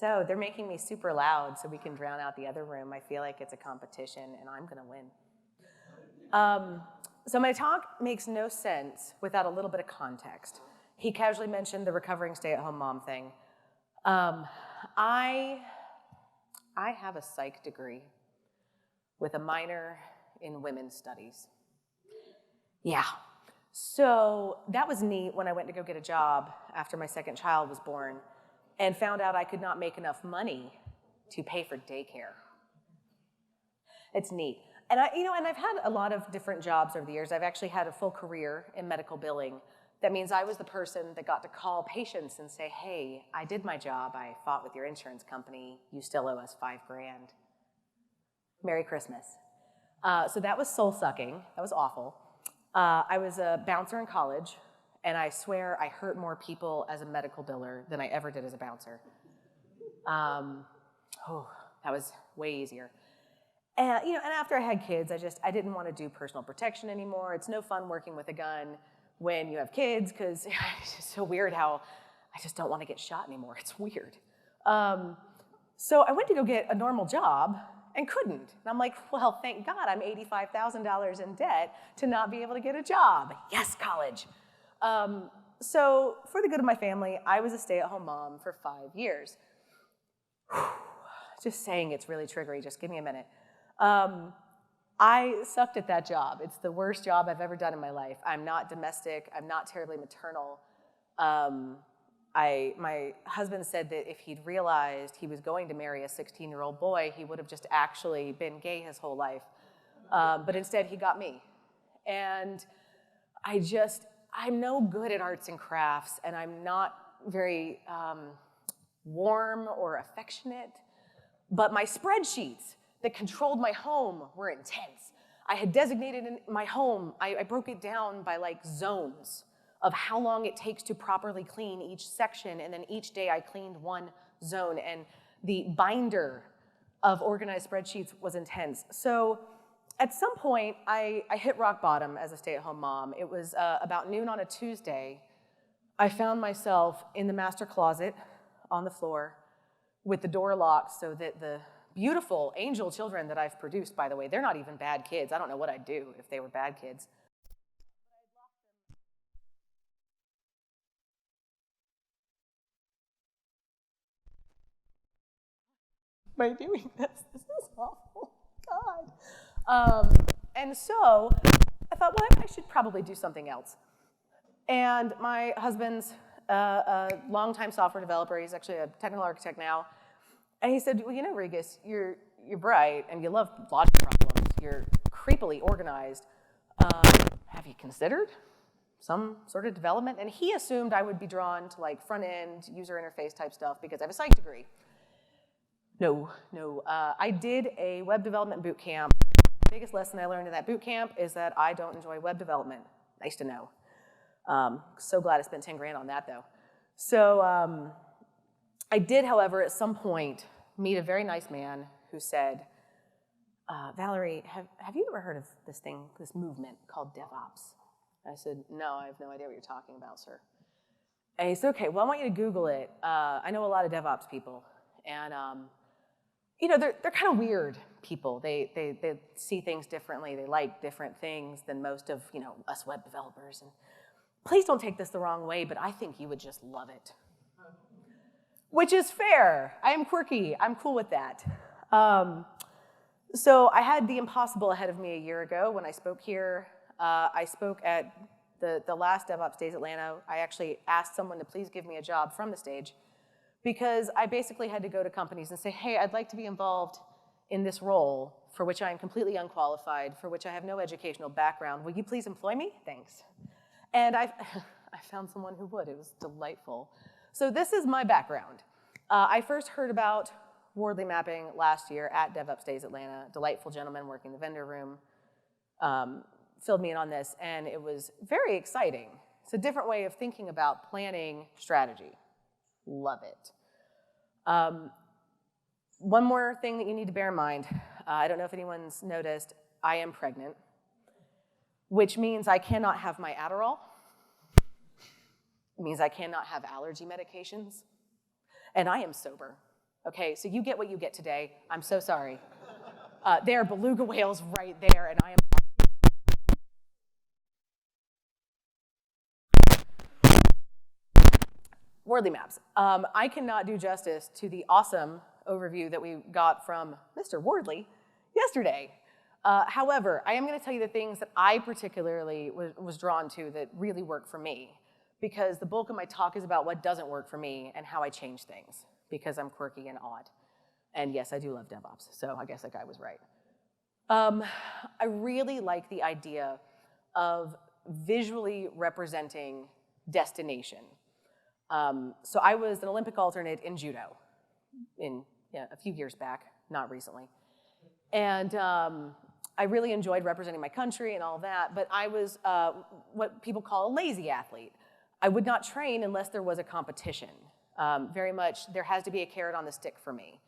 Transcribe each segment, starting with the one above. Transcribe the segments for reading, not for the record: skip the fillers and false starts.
So they're making me super loud so we can drown out the other room. I feel like it's a competition and I'm gonna win. So my talk makes no sense without a little bit of context. He casually mentioned the recovering stay-at-home mom thing. I have a psych degree with a minor in women's studies. Yeah. So that was neat when I went to go get a job after my second child was born and found out I could not make enough money to pay for daycare. It's neat. And I've had a lot of different jobs over the years. I've actually had a full career in medical billing. That means I was the person that got to call patients and say, hey, I did my job. I fought with your insurance company. You still owe us $5,000. Merry Christmas. So that was soul-sucking. That was awful. I was a bouncer in college, and I swear I hurt more people as a medical biller than I ever did as a bouncer. That was way easier. And after I had kids, I didn't want to do personal protection anymore. It's no fun working with a gun when you have kids, because it's just so weird how I just don't want to get shot anymore. It's weird. So I went to go get a normal job and couldn't. And I'm like, well, thank God I'm $85,000 in debt to not be able to get a job. Yes, college. So for the good of my family, I was a stay-at-home mom for 5 years. Just saying it's really triggery, just give me a minute. I sucked at that job. It's the worst job I've ever done in my life. I'm not domestic, I'm not terribly maternal. My husband said that if he'd realized he was going to marry a 16-year-old boy, he would have just actually been gay his whole life. But instead he got me. And I'm no good at arts and crafts, and I'm not very warm or affectionate, but my spreadsheets that controlled my home were intense. I had designated in my home, I broke it down by like zones of how long it takes to properly clean each section, and then each day I cleaned one zone, and the binder of organized spreadsheets was intense. So at some point, I hit rock bottom as a stay-at-home mom. It was about noon on a Tuesday. I found myself in the master closet on the floor with the door locked so that the beautiful angel children that I've produced, by the way, they're not even bad kids. I don't know what I'd do if they were bad kids. Am I doing this? This is awful. God. And so I thought, well, I should probably do something else. And my husband's a longtime software developer. He's actually a technical architect now. And he said, well, Regas, you're bright and you love logic problems. You're creepily organized. Have you considered some sort of development? And he assumed I would be drawn to like front-end user interface type stuff because I have a psych degree. No. I did a web development boot camp. The biggest lesson I learned in that boot camp is that I don't enjoy web development. Nice to know. So glad I spent 10 grand on that though. So I did, however, at some point meet a very nice man who said, Valarie, have you ever heard of this movement called DevOps? I said, no, I have no idea what you're talking about, sir. And he said, okay, well, I want you to Google it. I know a lot of DevOps people. And they're kind of weird people. They see things differently. They like different things than most of us web developers. And please don't take this the wrong way, but I think you would just love it. Which is fair. I am quirky. I'm cool with that. So I had the impossible ahead of me a year ago when I spoke here. I spoke at the last DevOps Days Atlanta. I actually asked someone to please give me a job from the stage because I basically had to go to companies and say, hey, I'd like to be involved in this role for which I am completely unqualified, for which I have no educational background. Will you please employ me? Thanks. And I found someone who would. It was delightful. So this is my background. I first heard about Wardley Mapping last year at DevOps Days Atlanta. Delightful gentleman working the vendor room filled me in on this, and it was very exciting. It's a different way of thinking about planning strategy. Love it. One more thing that you need to bear in mind. I don't know if anyone's noticed, I am pregnant, which means I cannot have my Adderall. It means I cannot have allergy medications. And I am sober. Okay, so you get what you get today. I'm so sorry. There are beluga whales right there, and I am... Wardley Maps. I cannot do justice to the awesome overview that we got from Mr. Wardley yesterday. However, I am going to tell you the things that I particularly was drawn to that really work for me, because the bulk of my talk is about what doesn't work for me and how I change things, because I'm quirky and odd. And yes, I do love DevOps, so I guess that guy was right. I really like the idea of visually representing destination. So I was an Olympic alternate in judo a few years back, not recently. And I really enjoyed representing my country and all that, but I was what people call a lazy athlete. I would not train unless there was a competition. Very much, there has to be a carrot on the stick for me.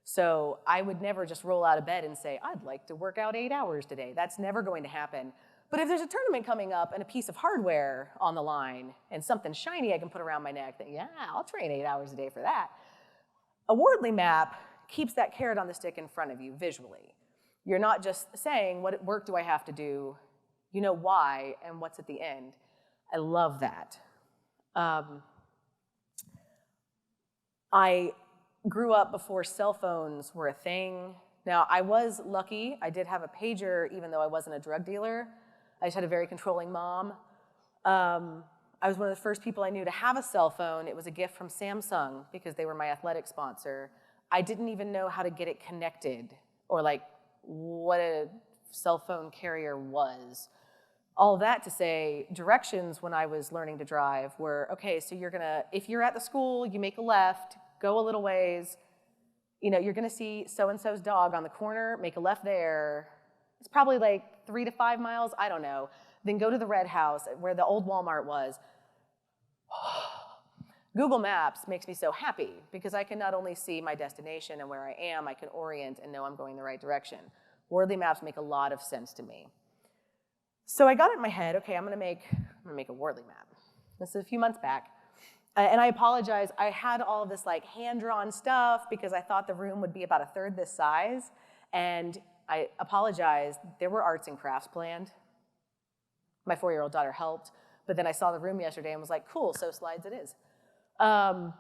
So I would never just roll out of bed and say, I'd like to work out 8 hours today. That's never going to happen. But if there's a tournament coming up and a piece of hardware on the line and something shiny I can put around my neck, then yeah, I'll train 8 hours a day for that. A Wardley map keeps that carrot on the stick in front of you visually. You're not just saying, what work do I have to do? You know why and what's at the end. I love that. I grew up before cell phones were a thing. Now, I was lucky. I did have a pager, even though I wasn't a drug dealer. I just had a very controlling mom. I was one of the first people I knew to have a cell phone. It was a gift from Samsung because they were my athletic sponsor. I didn't even know how to get it connected or like what a cell phone carrier was. All that to say, directions when I was learning to drive were, okay, so if you're at the school, you make a left, go a little ways, you're gonna see so-and-so's dog on the corner, make a left there. It's probably like 3 to 5 miles, I don't know. Then go to the red house where the old Walmart was. Google Maps makes me so happy because I can not only see my destination and where I am, I can orient and know I'm going the right direction. Wardley Maps make a lot of sense to me. So I got it in my head, okay, I'm gonna make a Wardley map. This is a few months back. And I apologize, I had all of this like hand-drawn stuff because I thought the room would be about a third this size. And I apologize, there were arts and crafts planned. My 4-year-old daughter helped, but then I saw the room yesterday and was like, cool, so slides it is. I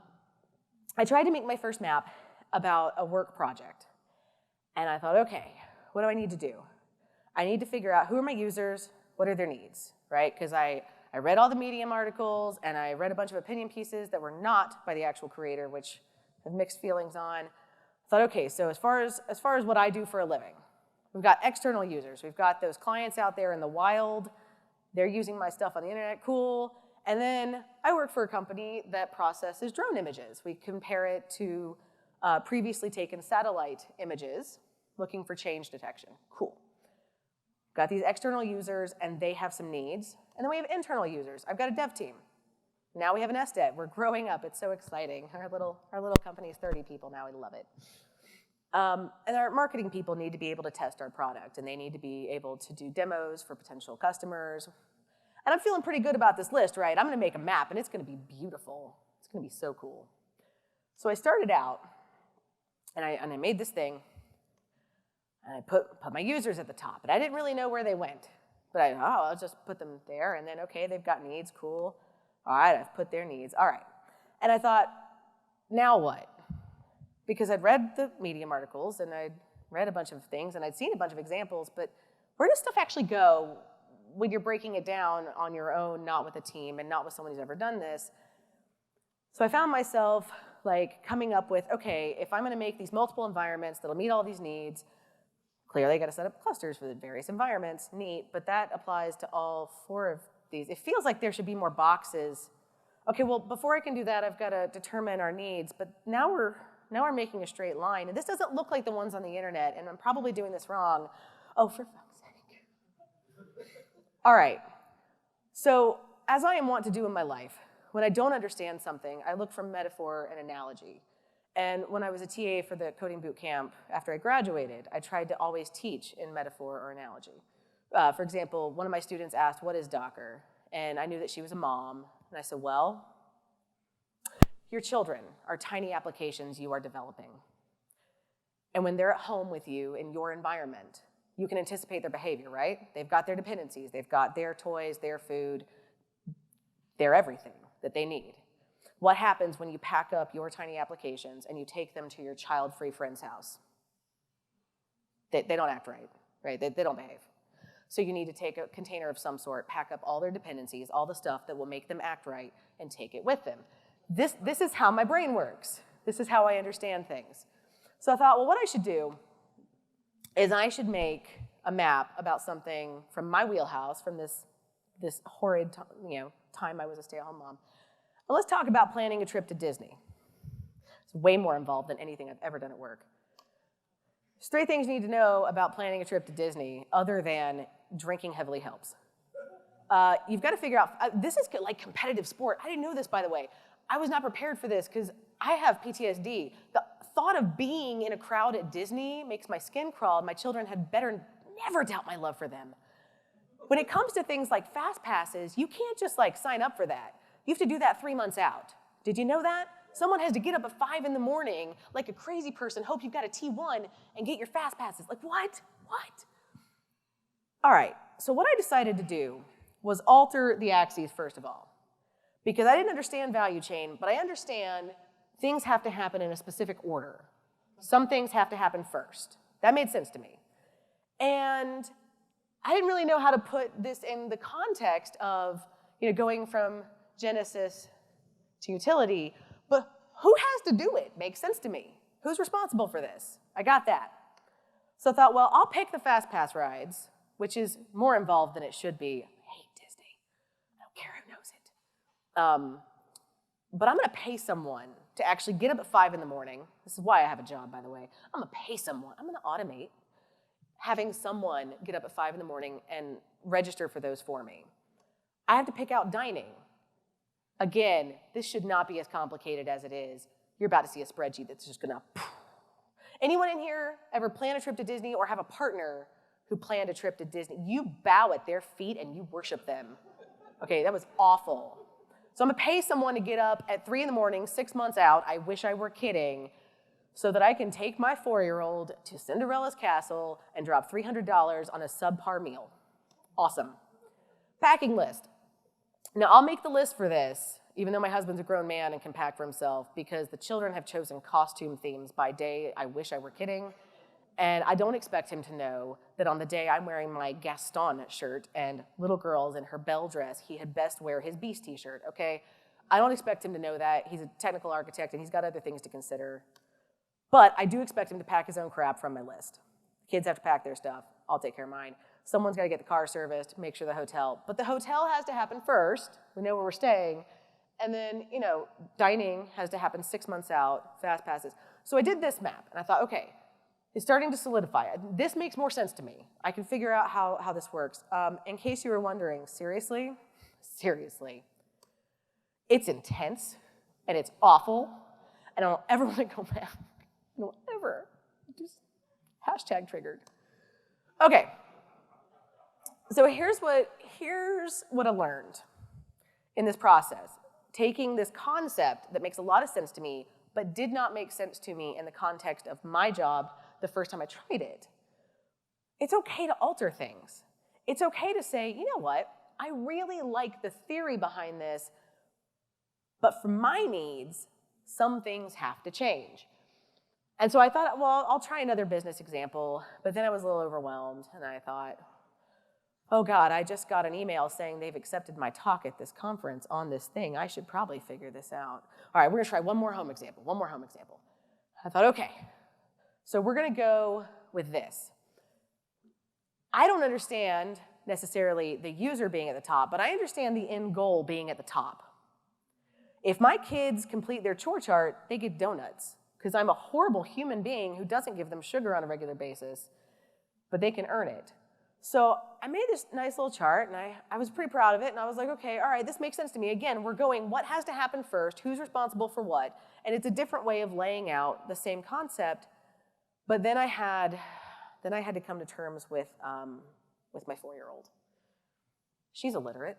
tried to make my first map about a work project. And I thought, okay, what do I need to do? I need to figure out who are my users, what are their needs, right? Because I read all the Medium articles and I read a bunch of opinion pieces that were not by the actual creator, which I have mixed feelings on. I thought, okay, so as far as what I do for a living, we've got external users. We've got those clients out there in the wild. They're using my stuff on the internet, cool. And then I work for a company that processes drone images. We compare it to previously taken satellite images looking for change detection, cool. Got these external users and they have some needs. And then we have internal users. I've got a dev team. Now we have an SDev. We're growing up. It's so exciting. Our little company is 30 people now. We love it. And our marketing people need to be able to test our product, and they need to be able to do demos for potential customers. And I'm feeling pretty good about this list, right? I'm going to make a map, and it's going to be beautiful. It's going to be so cool. So I started out, and I made this thing, and I put my users at the top. And I didn't really know where they went. But I'll just put them there, and then, okay, they've got needs, cool. All right, I've put their needs, all right. And I thought, now what? Because I'd read the Medium articles, and I'd read a bunch of things, and I'd seen a bunch of examples, but where does stuff actually go when you're breaking it down on your own, not with a team, and not with someone who's ever done this? So I found myself like coming up with, okay, if I'm gonna make these multiple environments that'll meet all these needs, clearly I gotta set up clusters for the various environments, neat, but that applies to all 4 of these. It feels like there should be more boxes. Okay, well, before I can do that, I've gotta determine our needs, but now we're making a straight line, and this doesn't look like the ones on the internet, and I'm probably doing this wrong. Oh, for fuck's sake. All right, so as I am wont to do in my life, when I don't understand something, I look for metaphor and analogy. And when I was a TA for the coding boot camp after I graduated, I tried to always teach in metaphor or analogy. For example, one of my students asked, what is Docker? And I knew that she was a mom, and I said, well, your children are tiny applications you are developing. And when they're at home with you in your environment, you can anticipate their behavior, right? They've got their dependencies. They've got their toys, their food, their everything that they need. What happens when you pack up your tiny applications and you take them to your child-free friend's house? They don't act right? They don't behave. So you need to take a container of some sort, pack up all their dependencies, all the stuff that will make them act right, and take it with them. This is how my brain works. This is how I understand things. So I thought, well, what I should do is I should make a map about something from my wheelhouse, from this horrid time I was a stay-at-home mom. And let's talk about planning a trip to Disney. It's way more involved than anything I've ever done at work. There's 3 things you need to know about planning a trip to Disney other than drinking heavily helps. You've got to figure out, this is like competitive sport. I didn't know this, by the way. I was not prepared for this because I have PTSD. The thought of being in a crowd at Disney makes my skin crawl. My children had better never doubt my love for them. When it comes to things like fast passes, you can't just like sign up for that. You have to do that 3 months out. Did you know that? Someone has to get up at 5 in the morning like a crazy person, hope you've got a T1, and get your fast passes. Like, what? All right, so what I decided to do was alter the axes first of all. Because I didn't understand value chain, but I understand things have to happen in a specific order. Some things have to happen first. That made sense to me. And I didn't really know how to put this in the context of going from Genesis to utility, but who has to do it? Makes sense to me. Who's responsible for this? I got that. So I thought, well, I'll pick the fast pass rides, which is more involved than it should be. I hate Disney. I don't care who knows it. But I'm gonna pay someone to actually get up at 5 in the morning. This is why I have a job, by the way. I'm gonna pay someone. I'm gonna automate having someone get up at 5 in the morning and register for those for me. I have to pick out dining. Again, this should not be as complicated as it is. You're about to see a spreadsheet that's just gonna. Anyone in here ever plan a trip to Disney or have a partner who planned a trip to Disney? You bow at their feet and you worship them. Okay, that was awful. So I'm gonna pay someone to get up at 3 in the morning, 6 months out, I wish I were kidding, so that I can take my 4-year-old to Cinderella's castle and drop $300 on a subpar meal. Awesome. Packing list. Now I'll make the list for this, even though my husband's a grown man and can pack for himself, because the children have chosen costume themes by day, I wish I were kidding. And I don't expect him to know that on the day I'm wearing my Gaston shirt and little girl's in her Belle dress, he had best wear his Beast t-shirt, okay? I don't expect him to know that. He's a technical architect and he's got other things to consider. But I do expect him to pack his own crap from my list. Kids have to pack their stuff. I'll take care of mine. Someone's got to get the car serviced, make sure the hotel. But the hotel has to happen first. We know where we're staying. And then, dining has to happen 6 months out, fast passes. So I did this map and I thought, okay, it's starting to solidify. This makes more sense to me. I can figure out how this works. In case you were wondering, seriously, it's intense and it's awful and I don't ever want to go back. I don't ever. Just #triggered. Okay. So here's what I learned in this process. Taking this concept that makes a lot of sense to me, but did not make sense to me in the context of my job the first time I tried it. It's okay to alter things. It's okay to say, you know what, I really like the theory behind this, but for my needs, some things have to change. And so I thought, well, I'll try another business example, but then I was a little overwhelmed, and I thought, oh God, I just got an email saying they've accepted my talk at this conference on this thing. I should probably figure this out. All right, we're gonna try one more home example. I thought, okay, so we're gonna go with this. I don't understand necessarily the user being at the top, but I understand the end goal being at the top. If my kids complete their chore chart, they get donuts, because I'm a horrible human being who doesn't give them sugar on a regular basis, but they can earn it. So I made this nice little chart, and I was pretty proud of it, and I was like, okay, all right, this makes sense to me. Again, we're going, what has to happen first, who's responsible for what, and it's a different way of laying out the same concept, but then I had to come to terms with my 4-year-old. She's illiterate.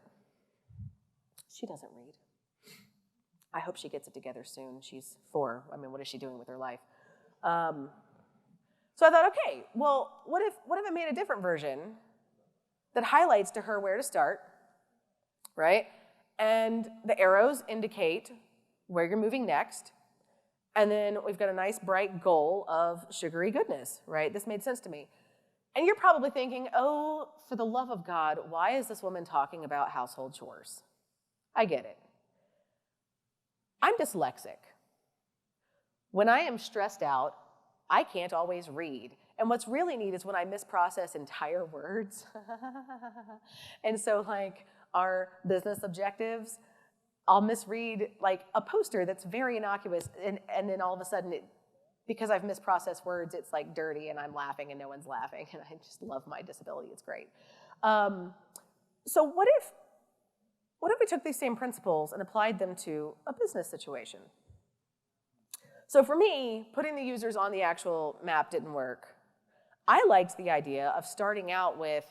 She doesn't read. I hope she gets it together soon. She's 4. I mean, what is she doing with her life? So I thought, okay, well, what if I made a different version that highlights to her where to start, right? And the arrows indicate where you're moving next. And then we've got a nice bright goal of sugary goodness, right? This made sense to me. And you're probably thinking, oh, for the love of God, why is this woman talking about household chores? I get it. I'm dyslexic. When I am stressed out, I can't always read. And what's really neat is when I misprocess entire words. And so like our business objectives, I'll misread like a poster that's very innocuous, and then all of a sudden, because I've misprocessed words, it's like dirty and I'm laughing and no one's laughing, and I just love my disability, it's great. So what if we took these same principles and applied them to a business situation? So for me, putting the users on the actual map didn't work. I liked the idea of starting out with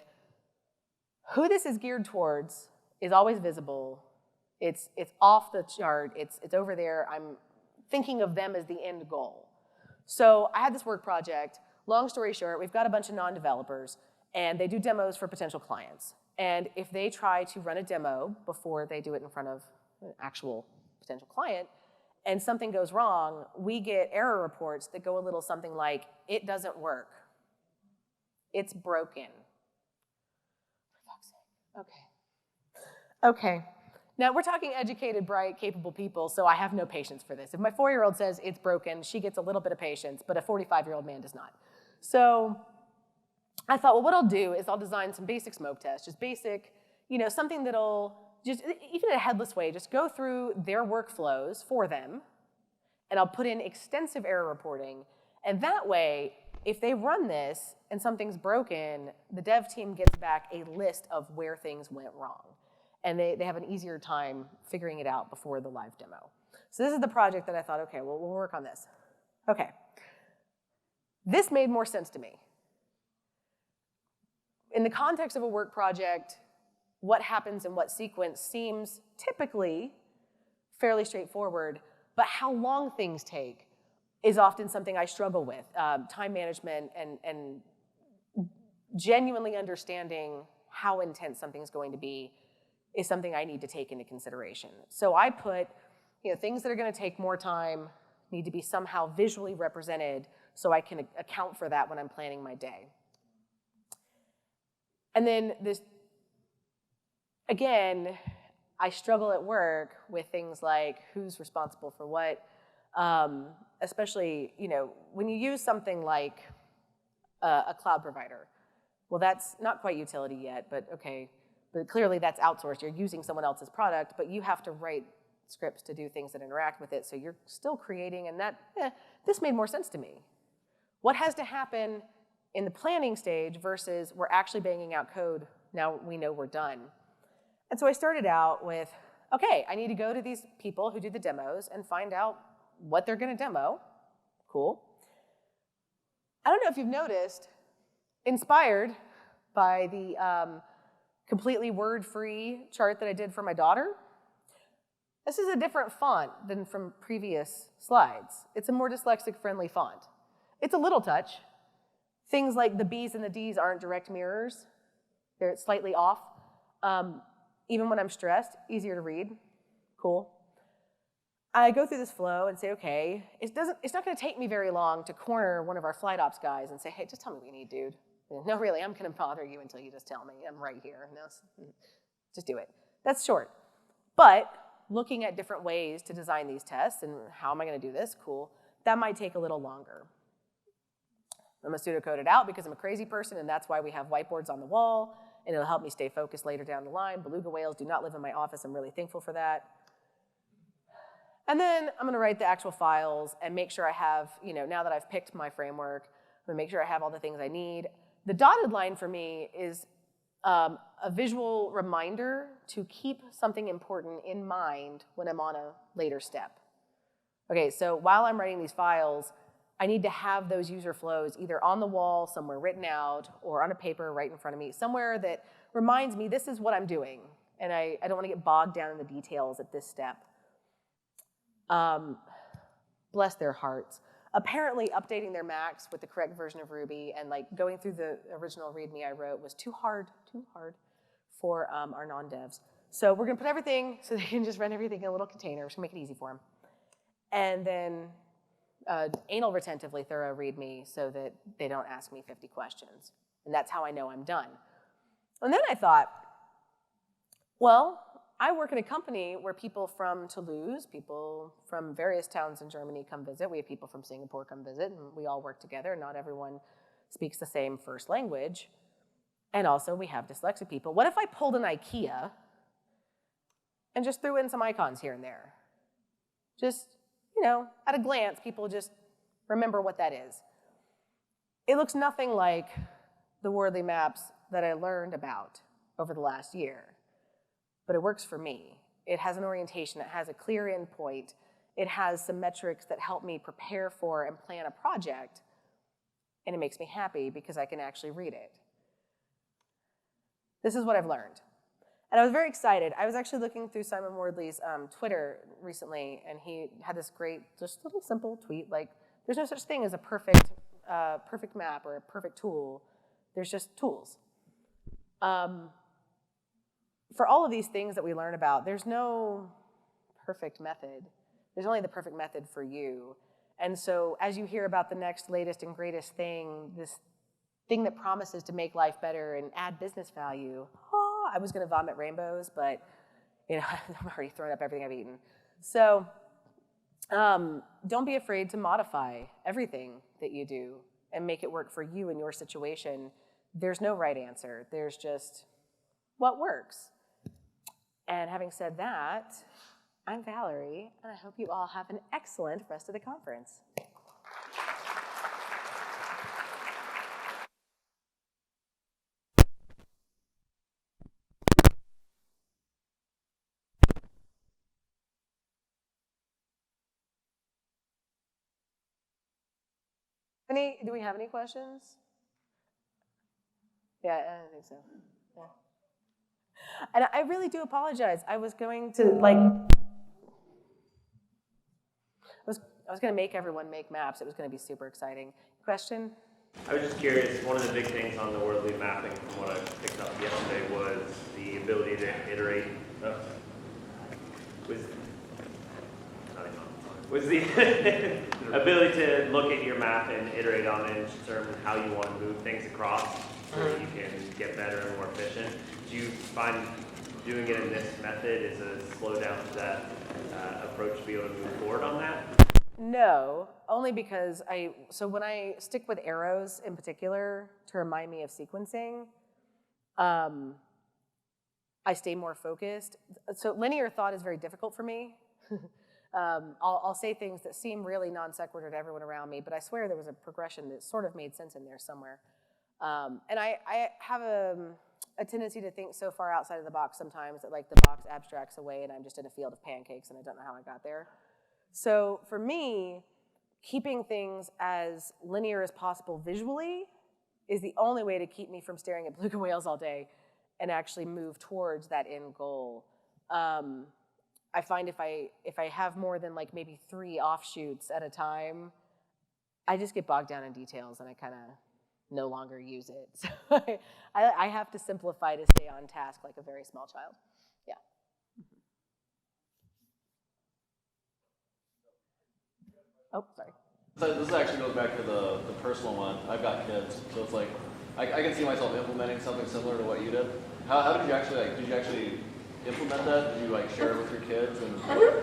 who this is geared towards is always visible. It's off the chart, it's over there. I'm thinking of them as the end goal. So I had this work project. Long story short, we've got a bunch of non-developers, and they do demos for potential clients. And if they try to run a demo before they do it in front of an actual potential client, and something goes wrong, we get error reports that go a little something like, it doesn't work. It's broken. For fuck's sake. Okay. Now, we're talking educated, bright, capable people, so I have no patience for this. If my 4-year-old says it's broken, she gets a little bit of patience, but a 45-year-old man does not. So I thought, well, what I'll do is I'll design some basic smoke tests, just basic, something that'll just, even in a headless way, just go through their workflows for them, and I'll put in extensive error reporting, and that way, if they run this and something's broken, the dev team gets back a list of where things went wrong. And they have an easier time figuring it out before the live demo. So this is the project that I thought, okay, well, we'll work on this. Okay. This made more sense to me. In the context of a work project, what happens in what sequence seems typically fairly straightforward, but how long things take is often something I struggle with. Time management and genuinely understanding how intense something's going to be is something I need to take into consideration. So I put, things that are gonna take more time need to be somehow visually represented so I can account for that when I'm planning my day. And then this, again, I struggle at work with things like who's responsible for what, especially, when you use something like a cloud provider. Well, that's not quite utility yet, but okay. But clearly that's outsourced. You're using someone else's product, but you have to write scripts to do things that interact with it, so you're still creating, and this made more sense to me. What has to happen in the planning stage versus we're actually banging out code, now we know we're done. And so I started out with, okay, I need to go to these people who do the demos and find out what they're gonna demo. Cool. I don't know if you've noticed, inspired by the completely word-free chart that I did for my daughter, this is a different font than from previous slides. It's a more dyslexic-friendly font. It's a little touch. Things like the B's and the D's aren't direct mirrors. They're slightly off. Even when I'm stressed, easier to read. Cool. I go through this flow and say, okay, it's not gonna take me very long to corner one of our flight ops guys and say, hey, just tell me what you need, dude. No, really, I'm gonna bother you until you just tell me. I'm right here. No, just do it. That's short. But looking at different ways to design these tests and how am I gonna do this, cool, that might take a little longer. I'm gonna pseudocode it out because I'm a crazy person, and that's why we have whiteboards on the wall, and it'll help me stay focused later down the line. Beluga whales do not live in my office. I'm really thankful for that. And then I'm gonna write the actual files and make sure I have, now that I've picked my framework, I'm gonna make sure I have all the things I need. The dotted line for me is a visual reminder to keep something important in mind when I'm on a later step. Okay, so while I'm writing these files, I need to have those user flows either on the wall, somewhere written out, or on a paper right in front of me, somewhere that reminds me this is what I'm doing, and I don't want to get bogged down in the details at this step. Bless their hearts. apparently updating their Macs with the correct version of Ruby and like going through the original README I wrote was too hard for our non-devs. So we're gonna put everything so they can just run everything in a little container. We're just gonna make it easy for them. And then anal retentively thorough README so that they don't ask me 50 questions. And that's how I know I'm done. And then I thought, well, I work in a company where people from Toulouse, people from various towns in Germany come visit. We have people from Singapore come visit, and we all work together. Not everyone speaks the same first language. And also, we have dyslexic people. What if I pulled an IKEA and just threw in some icons here and there? Just, at a glance, people just remember what that is. It looks nothing like the Wardley Maps that I learned about over the last year. But it works for me. It has an orientation, it has a clear endpoint, it has some metrics that help me prepare for and plan a project, and it makes me happy because I can actually read it. This is what I've learned. And I was very excited. I was actually looking through Simon Wardley's Twitter recently, and he had this great, just little simple tweet, like, there's no such thing as a perfect map or a perfect tool. There's just tools. For all of these things that we learn about, there's no perfect method. There's only the perfect method for you. And so as you hear about the next latest and greatest thing, this thing that promises to make life better and add business value, I was gonna vomit rainbows, but I'm already throwing up everything I've eaten. So don't be afraid to modify everything that you do and make it work for you and your situation. There's no right answer. There's just what works. And having said that, I'm Valarie, and I hope you all have an excellent rest of the conference. Do we have any questions? Yeah, I think so. Yeah. And I really do apologize. I was going to I was going to make everyone make maps. It was going to be super exciting. Question? I was just curious, one of the big things on the Wardley Mapping from what I picked up yesterday was the ability to iterate, was the ability to look at your map and iterate on it and determine how you want to move things across so that you can get better and more efficient. Do you find doing it in this method is a slowdown to that approach to be able to move forward on that? No, only because so when I stick with arrows in particular to remind me of sequencing, I stay more focused. So linear thought is very difficult for me. I'll say things that seem really non sequitur to everyone around me, but I swear there was a progression that sort of made sense in there somewhere. And I have a tendency to think so far outside of the box sometimes that like the box abstracts away and I'm just in a field of pancakes and I don't know how I got there. So for me, keeping things as linear as possible visually is the only way to keep me from staring at beluga whales all day and actually move towards that end goal. I find if I have more than like maybe 3 offshoots at a time, I just get bogged down in details and I kind of no longer use it. So I have to simplify to stay on task like a very small child. Yeah. Oh, sorry. So this actually goes back to the personal one. I've got kids, so it's like I can see myself implementing something similar to what you did. How did you actually implement that? Did you share it with your kids, and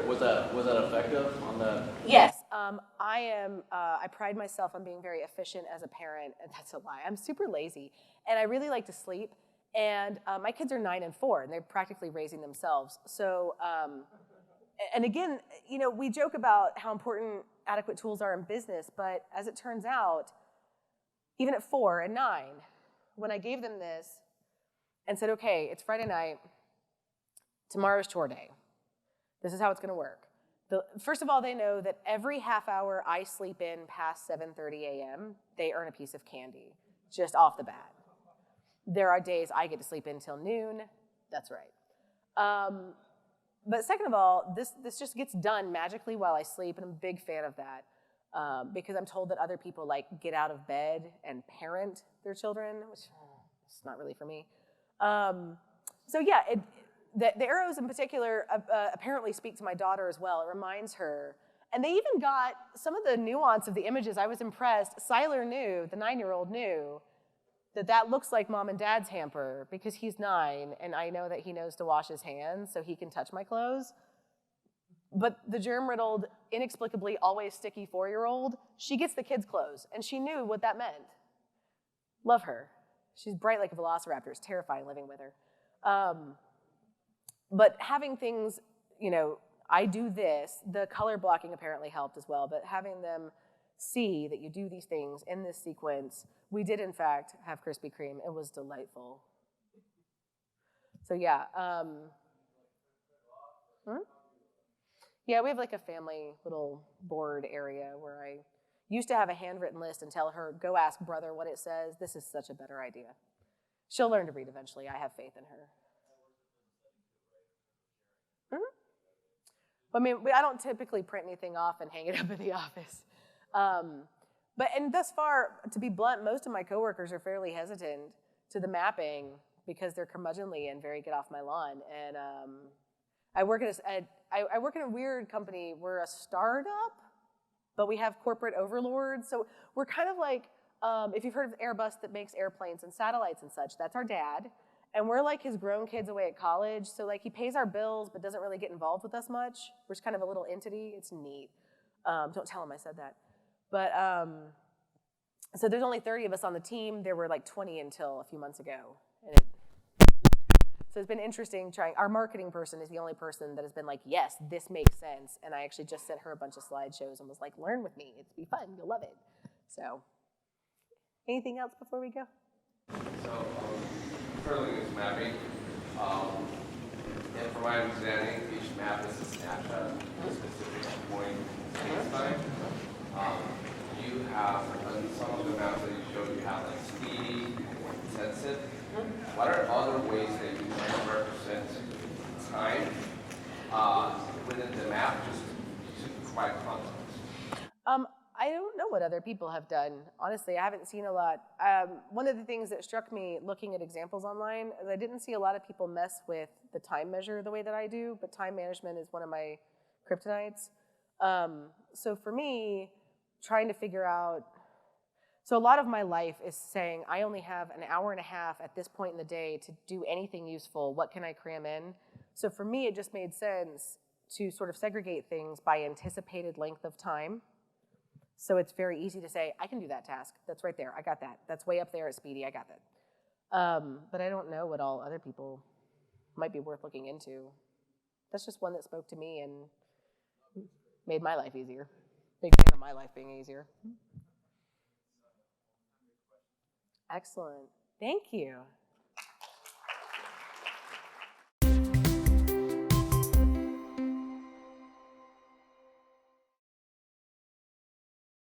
was that effective on that? Yes, I pride myself on being very efficient as a parent, and that's a lie. I'm super lazy, and I really like to sleep. And my kids are 9 and 4, and they're practically raising themselves. So, and again, we joke about how important adequate tools are in business, but as it turns out, even at 4 and 9, when I gave them this and said, okay, it's Friday night, tomorrow's chore day. This is how it's gonna work. First of all, they know that every half hour I sleep in past 7:30 a.m., they earn a piece of candy, just off the bat. There are days I get to sleep in till noon, that's right. But second of all, this just gets done magically while I sleep, and I'm a big fan of that. because I'm told that other people like get out of bed and parent their children, which is not really for me. So yeah, the arrows in particular apparently speak to my daughter as well. It reminds her. And they even got some of the nuance of the images. I was impressed. Siler knew, the 9-year-old knew, that looks like mom and dad's hamper because he's 9, and I know that he knows to wash his hands so he can touch my clothes. But the germ-riddled, inexplicably always sticky 4-year-old, she gets the kids' clothes, and she knew what that meant. Love her. She's bright like a velociraptor. It's terrifying living with her. But having things, I do this. The color blocking apparently helped as well, but having them see that you do these things in this sequence. We did, in fact, have Krispy Kreme. It was delightful. So yeah. Yeah, we have like a family little board area where I used to have a handwritten list and tell her, go ask brother what it says. This is such a better idea. She'll learn to read eventually. I have faith in her. I mean, I don't typically print anything off and hang it up in the office. And thus far, to be blunt, most of my coworkers are fairly hesitant to the mapping because they're curmudgeonly and very get off my lawn. And I work in a weird company. We're a startup, but we have corporate overlords. So we're kind of like, if you've heard of Airbus that makes airplanes and satellites and such, that's our dad. And we're like his grown kids away at college. So like he pays our bills, but doesn't really get involved with us much. We're just kind of a little entity. It's neat. Don't tell him I said that. But so there's only 30 of us on the team. There were like 20 until a few months ago. So it's been interesting trying. Our marketing person is the only person that has been like, yes, this makes sense. And I actually just sent her a bunch of slideshows and was like, learn with me. It'll be fun. You'll love it. So anything else before we go? So currently it's mapping. And from my understanding, each map is a snapshot of a specific point in space time. You have, on some of the maps that you showed, you have like speedy, intensive. What are other ways that you can represent time within the map, just to provide context? I don't know what other people have done. Honestly, I haven't seen a lot. One of the things that struck me looking at examples online is I didn't see a lot of people mess with the time measure the way that I do, but time management is one of my kryptonites. So for me, trying to figure out, so a lot of my life is saying I only have an hour and a half at this point in the day to do anything useful. What can I cram in? So for me, it just made sense to sort of segregate things by anticipated length of time. So it's very easy to say, I can do that task. That's right there. I got that. That's way up there at Speedy. I got that. But I don't know what all other people might be worth looking into. That's just one that spoke to me and made my life easier. Big fan of my life being easier. Excellent. Thank you.